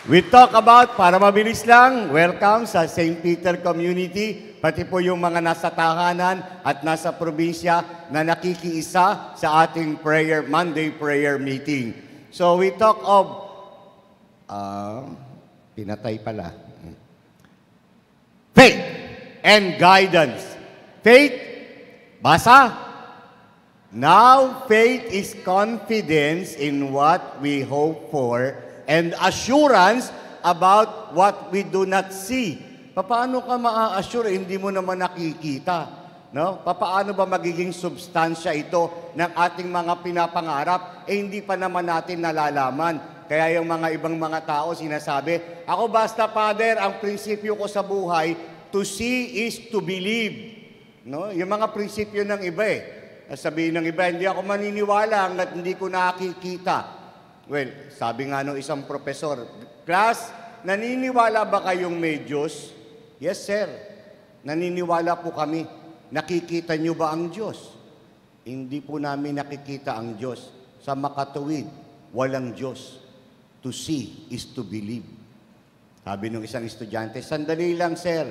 We talk about, para mabilis lang, welcome sa St. Peter Community, pati po yung mga nasa tahanan at nasa probinsya na nakikiisa sa ating Monday prayer meeting. So we talk of, pinatay pala, faith and guidance. Faith, basa. Now faith is confidence in what we hope for and assurance about what we do not see. Paano ka maa-assure? Hindi mo naman nakikita. No? Paano ba magiging substansya ito ng ating mga pinapangarap? Hindi pa naman natin nalalaman. Kaya yung mga ibang mga tao sinasabi, ako basta, Father, ang prinsipyo ko sa buhay, to see is to believe. No? Yung mga prinsipyo ng iba Sabihin ng iba, hindi ako maniniwala hanggat hindi ko nakikita. Well, sabi nga nung isang profesor, class, naniniwala ba kayong may Diyos? Yes, sir. Naniniwala po kami. Nakikita niyo ba ang Diyos? Hindi po namin nakikita ang Diyos. Sa makatuwid, walang Diyos. To see is to believe. Sabi nung isang estudyante, sandali lang, sir.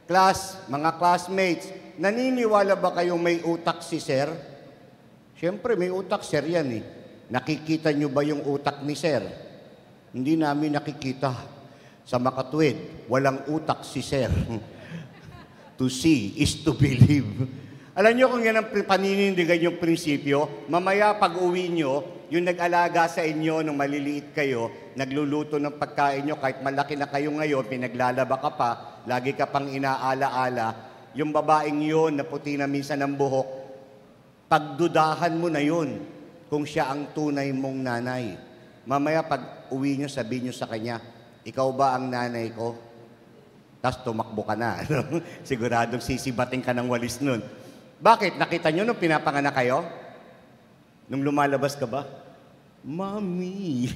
Class, mga classmates, naniniwala ba kayong may utak si sir? Siyempre, may utak, sir, yan Nakikita nyo ba yung utak ni sir? Hindi namin nakikita. Sa makatuwid, walang utak si sir. To see is to believe. Alam nyo kung yan ang paninindigan yung prinsipyo, mamaya pag uwi nyo, yung nag-alaga sa inyo nung maliliit kayo, nagluluto ng pagkain nyo, kahit malaki na kayo ngayon, pinaglalaba ka pa, lagi ka pang inaala-ala, yung babaeng yun na puti na minsan ng buhok, pagdudahan mo na yun kung siya ang tunay mong nanay. Mamaya pag uwi nyo, sabihin nyo sa kanya, ikaw ba ang nanay ko? Tapos tumakbo ka na. Siguradong sisibating ka ng walis nun. Bakit? Nakita nyo nung pinapanganak kayo? Nung lumalabas ka ba? Mami.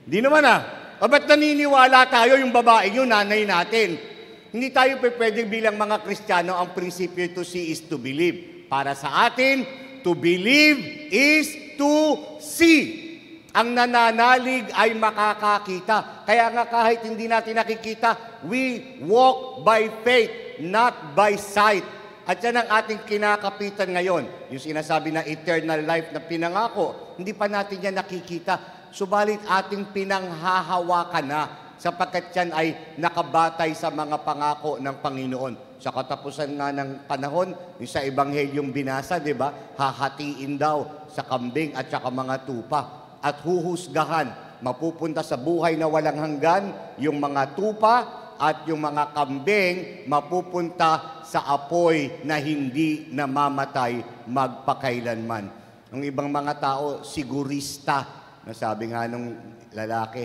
Hindi naman ba't naniniwala tayo yung babae yung nanay natin? Hindi tayo pwede bilang mga Kristiyano ang prinsipyo to see is to believe. Para sa atin, to believe is to see. Ang nananalig ay makakakita. Kaya nga kahit hindi natin nakikita, we walk by faith, not by sight. At yan ang ating kinakapitan ngayon. Yung sinasabi na eternal life na pinangako, hindi pa natin yan nakikita. Subalit ating pinanghahawakan na sapagkat yan ay nakabatay sa mga pangako ng Panginoon. Sa katapusan nga ng panahon, yung sa Ebanghelyong binasa, di ba? Hahatiin daw sa kambing at saka mga tupa. At huhusgahan, mapupunta sa buhay na walang hanggan, yung mga tupa at yung mga kambing, mapupunta sa apoy na hindi namamatay magpakailanman. Ang ibang mga tao, sigurista, nasabi nga nung lalaki,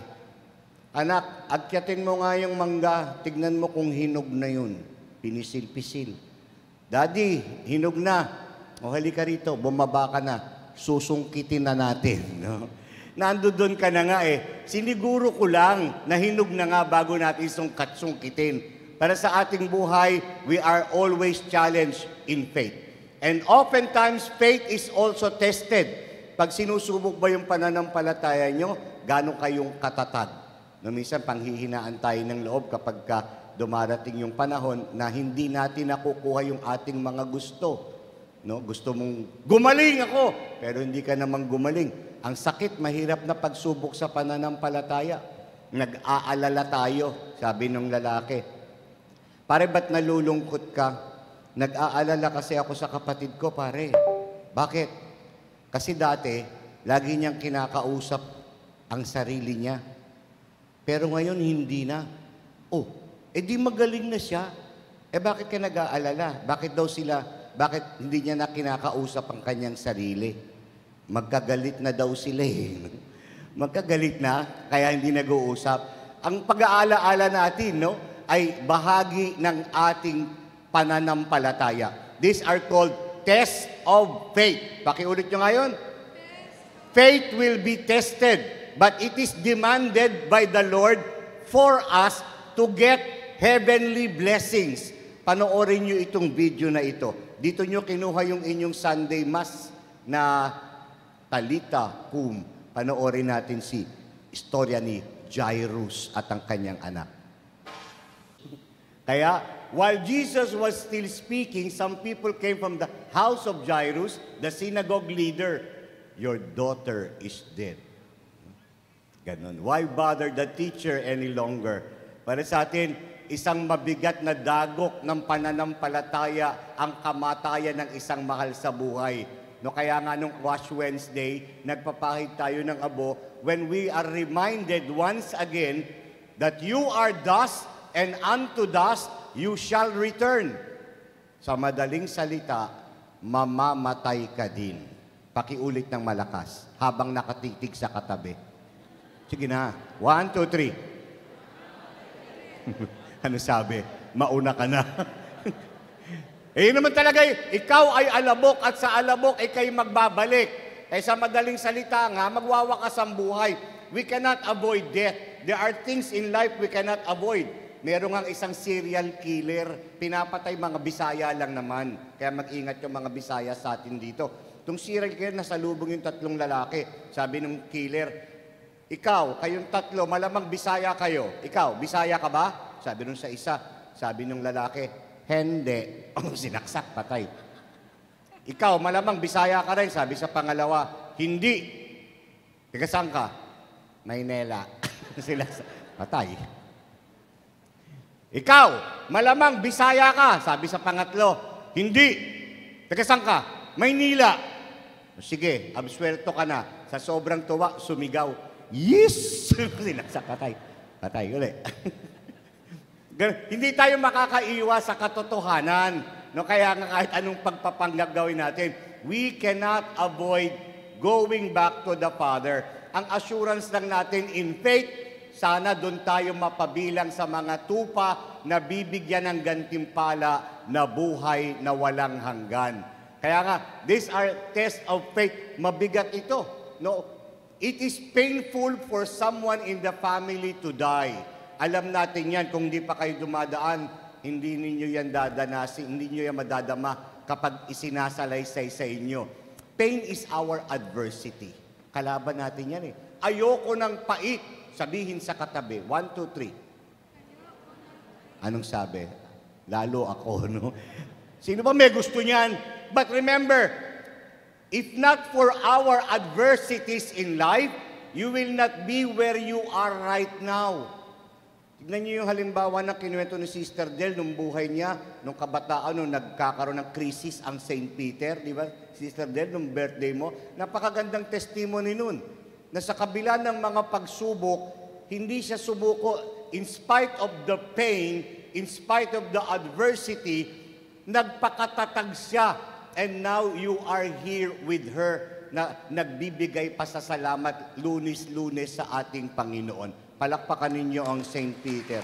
anak, agyatin mo nga yung mangga, tignan mo kung hinog na yun. Pinisil-pisil. Daddy, hinog na. O halika rito, bumaba ka na. Susungkitin na natin. No? Nandoon ka na nga Siniguro ko lang na hinog na nga bago natin sungkitin. Para sa ating buhay, we are always challenged in faith. And oftentimes, faith is also tested. Pag sinusubok ba yung pananampalataya nyo, gano'n kayong katatag? No, minsan, panghihinaan tayo ng loob kapag dumarating yung panahon na hindi natin nakukuha yung ating mga gusto. No? Gusto mong gumaling ako, pero hindi ka namang gumaling. Ang sakit, mahirap na pagsubok sa pananampalataya. Nag-aalala tayo, sabi ng lalaki. Pare, ba't nalulungkot ka? Nag-aalala kasi ako sa kapatid ko, pare. Bakit? Kasi dati, lagi niyang kinakausap ang sarili niya. Pero ngayon, hindi na. Di magaling na siya. Bakit ka nag-aalala? Bakit hindi niya na kinakausap ang kanyang sarili? Magkagalit na daw sila Magkagalit na, kaya hindi nag-uusap. Ang pag-aalaala natin, ay bahagi ng ating pananampalataya. These are called tests of faith. Pakiulit nyo ngayon. Faith will be tested, but it is demanded by the Lord for us to get heavenly blessings. Panoorin nyo itong video na ito. Dito nyo kinuha yung inyong Sunday Mass na Talita Kum. Panoorin natin si istorya ni Jairus at ang kanyang anak. Kaya, while Jesus was still speaking, some people came from the house of Jairus, the synagogue leader. Your daughter is dead. Ganon. Why bother the teacher any longer? Para sa atin, isang mabigat na dagok ng pananampalataya ang kamatayan ng isang mahal sa buhay. No, kaya nga nung Wash Wednesday, nagpapahid tayo ng abo when we are reminded once again that you are dust and unto dust you shall return. Sa madaling salita, mamamatay ka din. Pakiulit ng malakas habang nakatitig sa katabi. Sige na. 1, 2, 3. Ano sabi? Mauna ka na. Eh naman talaga, ikaw ay alabok at sa alabok ikay magbabalik. Eh sa madaling salita nga, magwawakas ang buhay. We cannot avoid death. There are things in life we cannot avoid. Meron ang isang serial killer, pinapatay mga Bisaya lang naman. Kaya mag-ingat yung mga Bisaya sa atin dito. Itong serial killer, nasalubong yung 3 lalaki. Sabi ng killer, ikaw, kayong 3, malamang Bisaya kayo. Ikaw, Bisaya ka ba? Sabi nung sa isa. Sabi nung lalaki, hindi. Oh, sinaksak, patay. Ikaw, malamang Bisaya ka rin. Sabi sa pangalawa, hindi. Teka, saan ka? Maynila. Sila, patay. Ikaw, malamang Bisaya ka. Sabi sa pangatlo, hindi. Teka, saan ka? Maynila. Sige, absuelto ka na. Sa sobrang tuwa, sumigaw. Yes! Sinaksak, patay. Patay, uli. Hindi tayo makakaiwas sa katotohanan. No, kaya nga kahit anong pagpapanggap gawin natin, we cannot avoid going back to the Father. Ang assurance lang natin in faith, sana doon tayo mapabilang sa mga tupa na bibigyan ng gantimpala na buhay na walang hanggan. Kaya nga, these are tests of faith. Mabigat ito. No, it is painful for someone in the family to die. Alam natin yan, kung di pa kayo dumadaan, hindi ninyo yan dadanasin, hindi nyo yan madadama kapag isinasalaysay sa inyo. Pain is our adversity. Kalaban natin yan eh. Ayoko ng pait, sabihin sa katabi. 1, 2, 3. Anong sabi? Lalo ako, no? Sino ba may gusto niyan? But remember, if not for our adversities in life, you will not be where you are right now. Tignan niyo yung halimbawa na kinuwento ni Sister Del nung buhay niya, nung kabataan, nung nagkakaroon ng krisis ang St. Peter, di ba? Sister Del, nung birthday mo, napakagandang testimony nun, na sa kabila ng mga pagsubok, hindi siya sumuko, in spite of the pain, in spite of the adversity, nagpakatatag siya. And now you are here with her, na nagbibigay pasasalamat lunes-lunes sa ating Panginoon. Palakpakan ninyo ang St. Peter.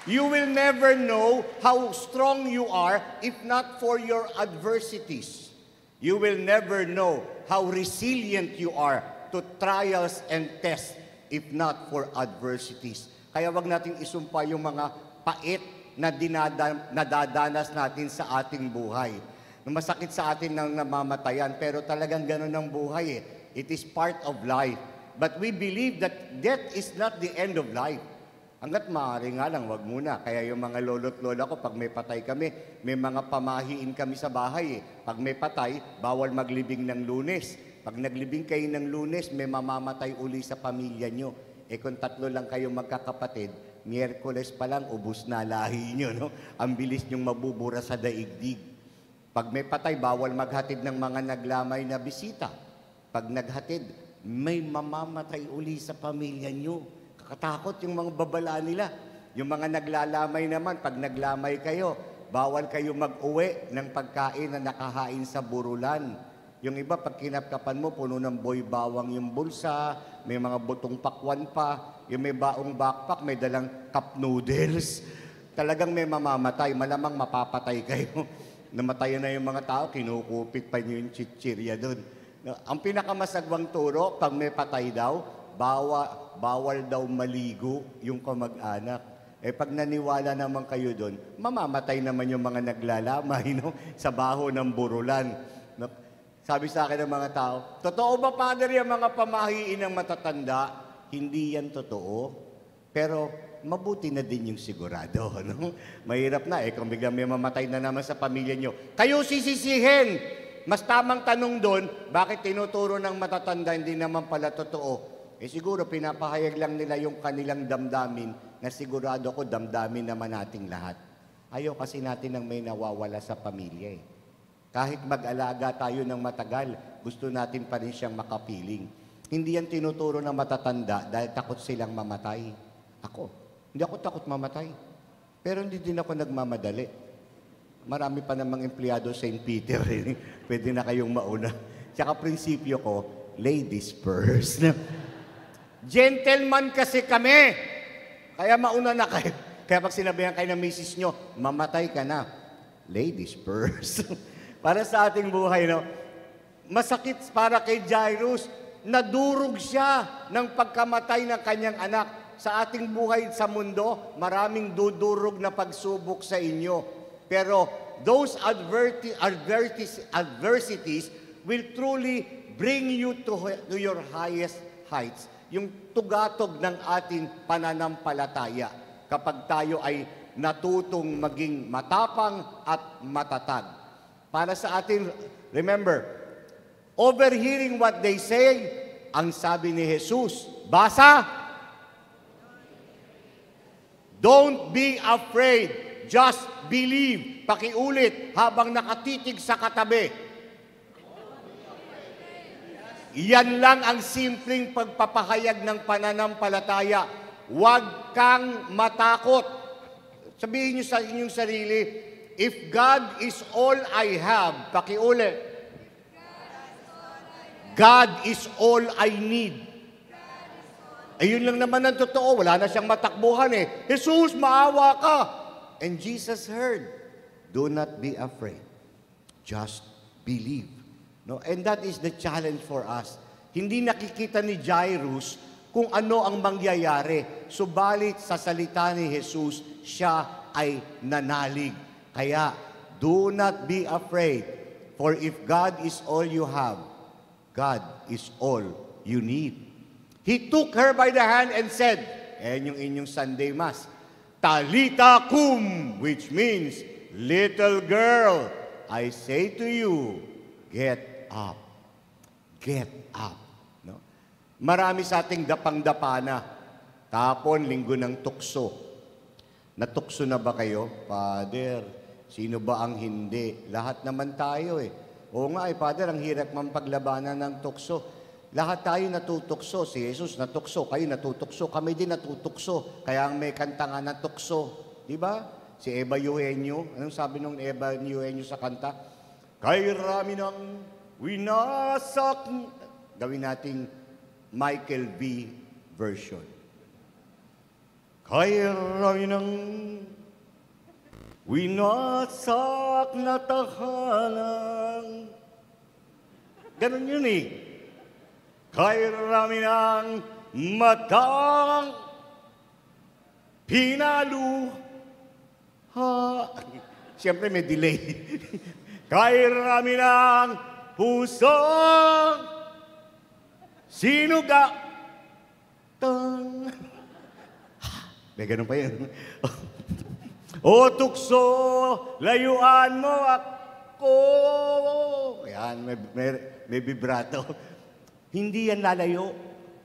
You will never know how strong you are if not for your adversities. You will never know how resilient you are to trials and tests if not for adversities. Kaya wag nating isumpa yung mga pait na nadadanas natin sa ating buhay. Masakit sa atin ng namamatayan, pero talagang ganun ang buhay eh. It is part of life. But we believe that death is not the end of life. Hanggat maaari nga lang, wag muna. Kaya yung mga lolo't lola ko, pag may patay kami, may mga pamahiin kami sa bahay eh. Pag may patay, bawal maglibing ng Lunes. Pag naglibing kayo ng Lunes, may mamamatay uli sa pamilya nyo. Eh kung 3 lang kayo magkakapatid, Miyerkules pa lang, ubus na lahi nyo, no? Ang bilis nyong mabubura sa daigdig. Pag may patay, bawal maghatid ng mga naglamay na bisita. Pag naghatid, may mamamatay uli sa pamilya nyo. Kakatakot yung mga babala nila. Yung mga naglalamay naman, pag naglamay kayo, bawal kayo mag-uwi ng pagkain na nakahain sa burulan. Yung iba, pag kinapkapan mo, puno ng boy bawang yung bulsa, may mga butong pakwan pa, yung may baong backpack, may dalang cup noodles. Talagang may mamamatay, malamang mapapatay kayo. Namatayan na yung mga tao, kinukupit pa nyo yung chichirya doon. Ang pinakamasagwang turo, pag may patay daw, bawal daw maligo yung kamag-anak. Eh pag naniwala naman kayo doon, mamamatay naman yung mga naglalamay, no? Sa baho ng burulan. No? Sabi sa akin ng mga tao, totoo ba, Father, yung mga pamahiin ng matatanda? Hindi yan totoo. Pero mabuti na din yung sigurado. No? Mahirap na kung biglang may mamatay na naman sa pamilya nyo. Kayo sisisihin! Mas tamang tanong doon, bakit tinuturo ng matatanda hindi naman pala totoo? Siguro pinapahayag lang nila yung kanilang damdamin na sigurado ko damdamin naman nating lahat. Ayaw kasi natin nang may nawawala sa pamilya eh. Kahit mag-alaga tayo ng matagal, gusto natin pa rin siyang makapiling. Hindi yan tinuturo ng matatanda dahil takot silang mamatay. Hindi ako takot mamatay. Pero hindi din ako nagmamadali. Marami pa namang empleyado sa St. Peter. Pwede na kayong mauna. Tsaka prinsipyo ko, ladies first. Gentleman kasi kami. Kaya mauna na kayo. Kaya pag sinabihan kayo ng misis nyo, mamatay ka na. Ladies first. Para sa ating buhay, no? Masakit para kay Jairus. Nadurog siya ng pagkamatay ng kanyang anak. Sa ating buhay sa mundo, maraming dudurog na pagsubok sa inyo. Pero those adversities will truly bring you to your highest heights. Yung tugatog ng ating pananampalataya kapag tayo ay natutong maging matapang at matatag. Para sa atin, remember, overhearing what they say, ang sabi ni Jesus, basa, don't be afraid. Just believe. Pakiulit habang nakatitig sa katabi. Yan lang ang simpleng pagpapahayag ng pananampalataya. Huwag kang matakot. Sabihin niyo sa inyong sarili, if God is all I have, pakiulit. God is all I need. Ayun lang naman ang totoo. Wala na siyang matakbuhan eh. Jesus, maawa ka. And Jesus heard, do not be afraid. Just believe. No? And that is the challenge for us. Hindi nakikita ni Jairus kung ano ang mangyayari. Subalit sa salita ni Jesus, siya ay nanalig. Kaya, do not be afraid. For if God is all you have, God is all you need. He took her by the hand and said, yung inyong Sunday Mass, Talita cum, which means, little girl, I say to you, get up. Get up. No? Marami sa ating dapang-dapa na. Tapon, linggo ng tukso. Natukso na ba kayo? Father, sino ba ang hindi? Lahat naman tayo eh. Oo nga Father, ang hirap man paglabanan ng tukso. Lahat tayo natutukso. Si Jesus natukso, kayo natutukso, kami din natutukso. Kaya may kanta nga na tukso. Di ba? Si Eva Eugenio. Anong sabi nung Eva Eugenio sa kanta? Kay rami ng winasak. Gawin nating Michael V. version. Kay rami ng winasak na tahanan. Ganun yun eh. Kay rami ng matang pinaluha. Siyempre may delay. Kay rami ng pusong sinuga. May ganun pa yun. O tukso, layuan mo ako. Yan, may vibrato. Hindi yan lalayo.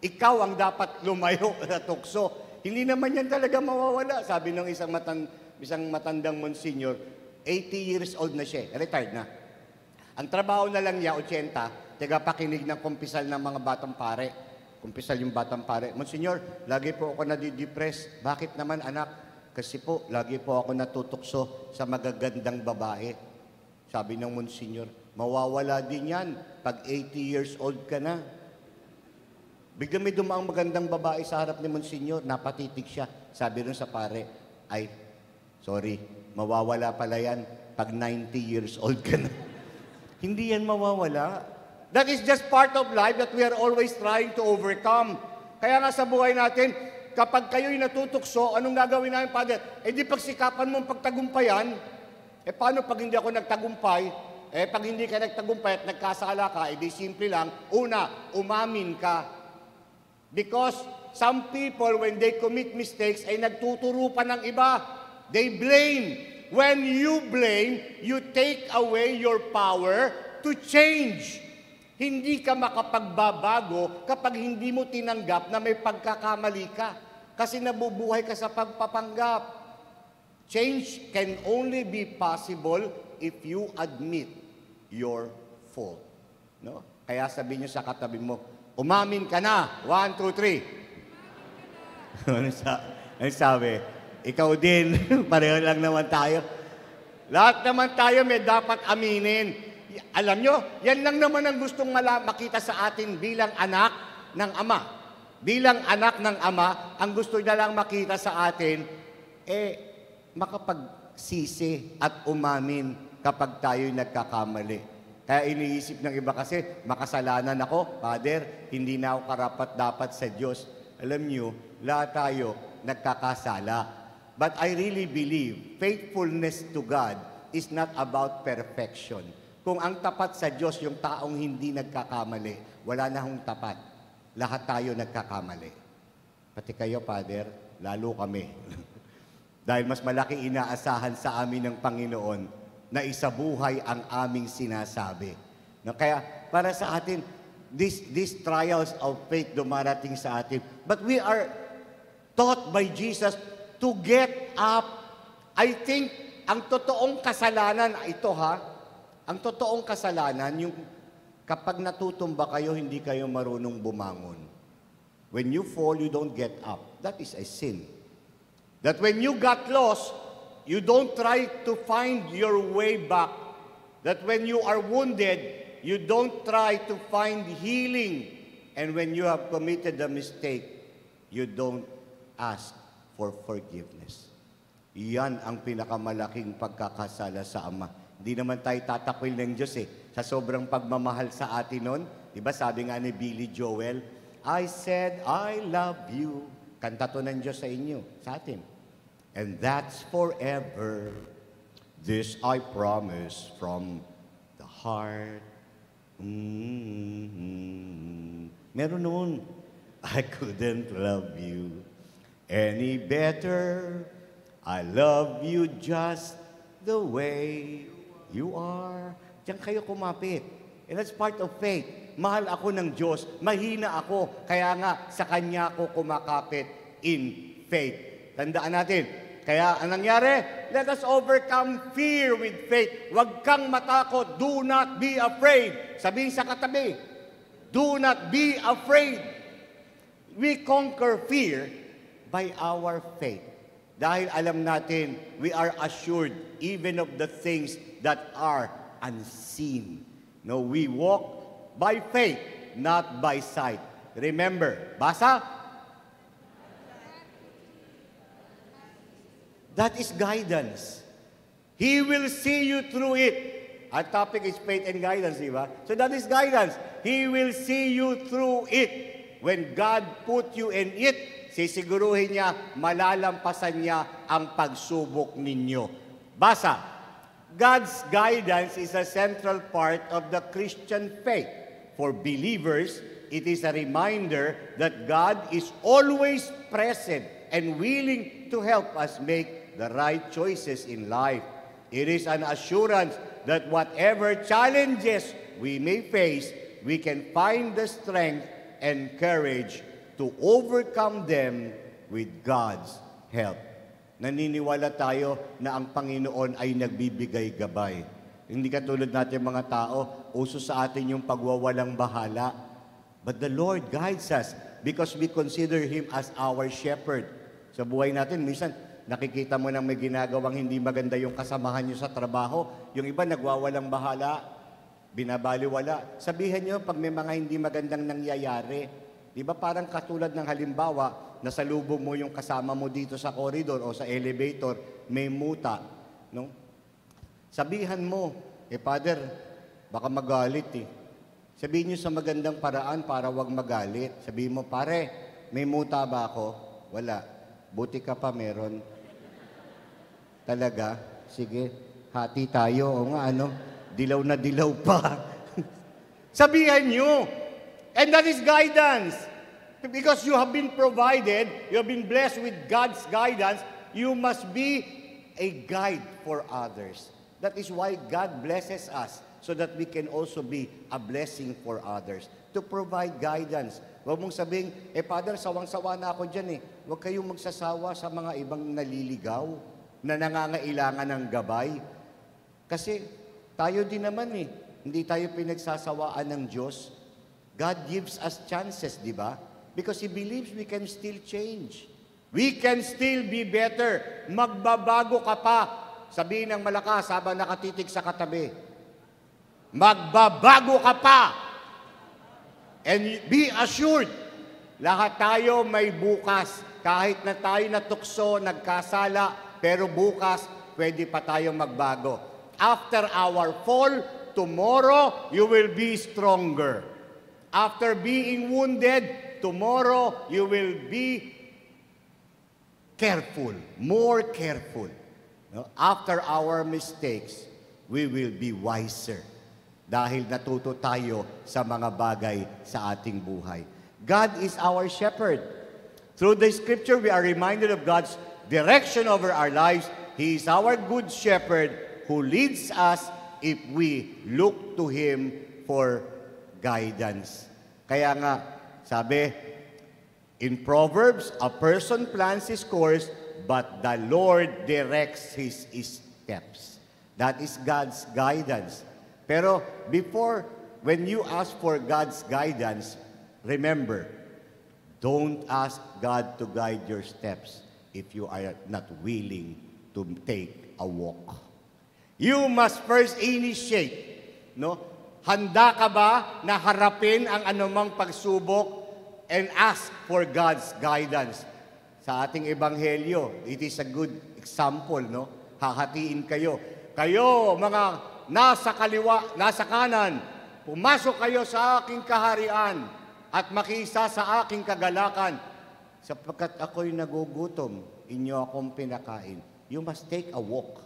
Ikaw ang dapat lumayo sa tukso. Hindi naman yan talaga mawawala. Sabi ng isang matandang monsignor, 80 years old na siya, retired na. Ang trabaho na lang niya, 80, tagapakinig ng kumpisal ng mga batang pare. Kumpisal yung batang pare. Monsignor, lagi po ako nadidepress. Bakit naman anak? Kasi po, lagi po ako natutukso sa magagandang babae. Sabi ng monsignor, mawawala din yan pag 80 years old ka na. Biglang may dumaang magandang babae sa harap ni monsignor, napatitig siya. Sabi rin sa pare, ay, sorry, mawawala pala yan pag 90 years old ka na. Hindi yan mawawala. That is just part of life that we are always trying to overcome. Kaya nga sa buhay natin, kapag kayo'y natutukso, anong gagawin namin, Father? Di pagsikapan mong pagtagumpayan, paano pag hindi ako nagtagumpay? Eh, pag hindi ka nagtagumpay at nagkasala ka, edi simple lang, una, umamin ka. Because some people, when they commit mistakes, ay nagtuturo pa ng iba. They blame. When you blame, you take away your power to change. Hindi ka makapagbabago kapag hindi mo tinanggap na may pagkakamali ka. Kasi nabubuhay ka sa pagpapanggap. Change can only be possible if you admit your fault. No? Kaya sabihin nyo sa katabi mo, umamin ka na. 1, 2, 3. Ano sabi? Ikaw din. Pareho lang naman tayo. Lahat naman tayo may dapat aminin. Alam nyo, yan lang naman ang gustong makita sa atin bilang anak ng Ama. Bilang anak ng Ama, ang gusto niya lang makita sa atin, makapagsisi at umamin kapag tayo'y nagkakamali. Kaya iniisip ng iba kasi, makasalanan ako, Father, hindi na ako karapat-dapat sa Diyos. Alam nyo, lahat tayo nagkakasala. But I really believe faithfulness to God is not about perfection. Kung ang tapat sa Diyos, yung taong hindi nagkakamali, wala na hong tapat. Lahat tayo nagkakamali. Pati kayo, Father, lalo kami. Dahil mas malaki inaasahan sa amin ng Panginoon na isabuhay ang aming sinasabi. No, kaya para sa atin, these trials of faith dumarating sa atin. But we are taught by Jesus to get up. I think ang totoong kasalanan, ang totoong kasalanan, yung kapag natutumba kayo, hindi kayo marunong bumangon. When you fall, you don't get up. That is a sin. That when you got lost, you don't try to find your way back. That when you are wounded, you don't try to find healing. And when you have committed a mistake, you don't ask for forgiveness. Iyan ang pinakamalaking pagkakasala sa Ama. Hindi naman tayo tatakwil ng Diyos sa sobrang pagmamahal sa atin nun. Diba sabi nga ni Billy Joel, I said, I love you. Kanta to ng Diyos sa inyo, sa atin. And that's forever. This I promise from the heart. Meron noon, I couldn't love you any better. I love you just the way you are. Diyan kayo kumapit. And that's part of faith. Mahal ako ng Diyos. Mahina ako. Kaya nga, sa Kanya ako kumakapit in faith. Tandaan natin. Kaya, anong nangyari? Let us overcome fear with faith. Huwag kang matakot. Do not be afraid. Sabihin sa katabi, do not be afraid. We conquer fear by our faith. Dahil alam natin, we are assured even of the things that are unseen. No, we walk by faith, not by sight. Remember, basa? That is guidance. He will see you through it. Our topic is faith and guidance, di ba? So that is guidance. He will see you through it. When God put you in it, sisiguruhin niya, malalampasan niya ang pagsubok ninyo. Basa, God's guidance is a central part of the Christian faith. For believers, it is a reminder that God is always present and willing to help us make the right choices in life. It is an assurance that whatever challenges we may face, we can find the strength and courage to overcome them with God's help. Naniniwala tayo na ang Panginoon ay nagbibigay gabay. Hindi katulad natin mga tao, uso sa atin yung pagwawalang bahala. But the Lord guides us because we consider Him as our shepherd. Sa buhay natin, minsan nakikita mo nang may ginagawang hindi maganda yung kasamahan nyo sa trabaho. Yung iba nagwawalang bahala, binabaliwala. Sabihan nyo pag may mga hindi magandang nangyayari. Di ba parang katulad ng halimbawa, nasalubong mo yung kasama mo dito sa corridor o sa elevator, may muta, no? Sabihan mo, Father, baka magalit Sabihin nyo sa magandang paraan para wag magalit. Sabihin mo, pare, may muta ba ako? Wala. Buti ka pa meron. Talaga? Sige, hati tayo. O nga, ano? na dilaw pa. Sabihan nyo. And that is guidance. Because you have been provided, you have been blessed with God's guidance, you must be a guide for others. That is why God blesses us, so that we can also be a blessing for others. To provide guidance. Huwag mong sabihin, Father, sawang-sawa na ako dyan eh. Huwag kayong magsasawa sa mga ibang naliligaw, na nangangailangan ng gabay. Kasi tayo din naman eh. Hindi tayo pinagsasawaan ng Diyos. God gives us chances, di ba? Because He believes we can still change. We can still be better. Magbabago ka pa. Sabihin ng malakas habang nakatitig sa katabi. Magbabago ka pa. And be assured, lahat tayo may bukas. Kahit na tayo natukso, nagkasala, pero bukas, pwede pa tayong magbago. After our fall, tomorrow, you will be stronger. After being wounded, tomorrow, you will be careful, more careful. No? After our mistakes, we will be wiser. Dahil natuto tayo sa mga bagay sa ating buhay. God is our shepherd. Through the scripture, we are reminded of God's direction over our lives. He is our good shepherd who leads us if we look to Him for guidance. Kaya nga, sabi, in Proverbs, a person plans his course, but the Lord directs his steps. That is God's guidance. Pero before, when you ask for God's guidance, remember, don't ask God to guide your steps if you are not willing to take a walk. You must first initiate, no? Handa ka ba na harapin ang anumang pagsubok and ask for God's guidance? Sa ating ebanghelyo, it is a good example, no? Hahatiin kayo. Kayo, mga nasa kaliwa, nasa kanan, pumasok kayo sa aking kaharian at makisa sa aking kagalakan. Sapagkat ako'y nagugutom, inyo akong pinakain. You must take a walk.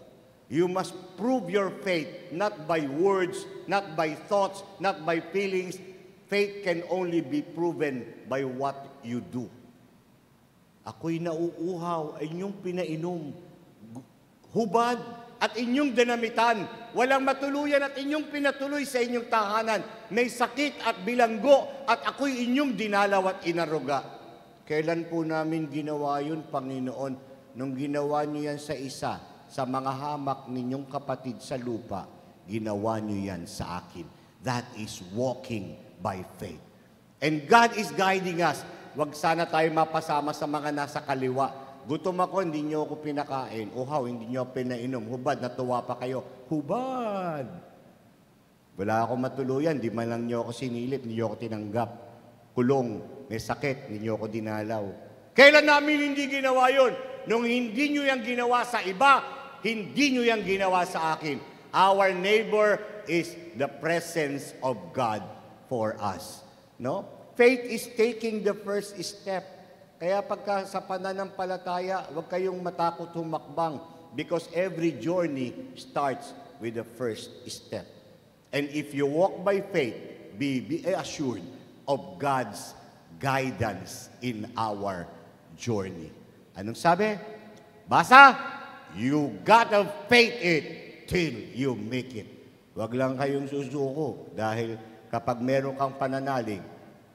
You must prove your faith, not by words, not by thoughts, not by feelings. Faith can only be proven by what you do. Ako'y nauuhaw, inyong pinainom. Hubad at inyong dinamitan. Walang matuluyan at inyong pinatuloy sa inyong tahanan. May sakit at bilanggo at ako'y inyong dinalaw at inaruga. Kailan po namin ginawa yun, Panginoon? Nung ginawa niyo yan sa isa, sa mga hamak ninyong kapatid sa lupa, ginawa niyo yan sa akin. That is walking by faith. And God is guiding us. Huwag sana tayo mapasama sa mga nasa kaliwa. Gutom ako, hindi niyo ako pinakain. Uhaw, hindi niyo ako pinainom. Hubad, natuwa pa kayo. Hubad! Wala akong matuluyan, di man lang niyo ako sinilip, hindi niyo ako tinanggap. Kulong, may sakit, hindi niyo ako dinalaw. Kailan namin hindi ginawa yun? Nung hindi niyo yung ginawa sa iba, hindi niyo yung ginawa sa akin. Our neighbor is the presence of God for us. No? Faith is taking the first step. Kaya pagka sa pananampalataya, huwag kayong matakot humakbang because every journey starts with the first step. And if you walk by faith, be assured of God's guidance in our journey. Anong sabi? Basa! You gotta faith it till you make it. Huwag lang kayong susuko dahil kapag meron kang pananalig,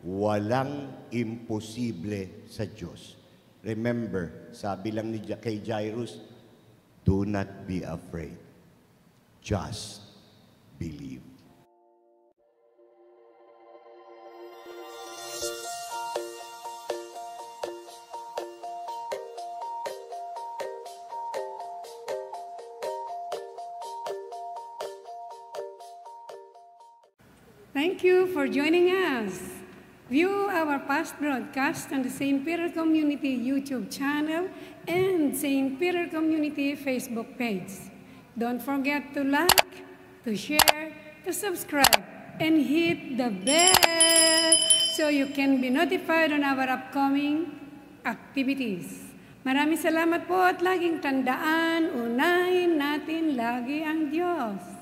walang imposible sa Diyos. Remember, sabi lang ni kay Jairus, do not be afraid. Just believe. Thank you for joining us. View our past broadcast on the St. Peter Community YouTube channel and St. Peter Community Facebook page. Don't forget to like, to share, to subscribe, and hit the bell so you can be notified on our upcoming activities. Maraming salamat po at laging tandaan, unahin natin lagi ang Diyos.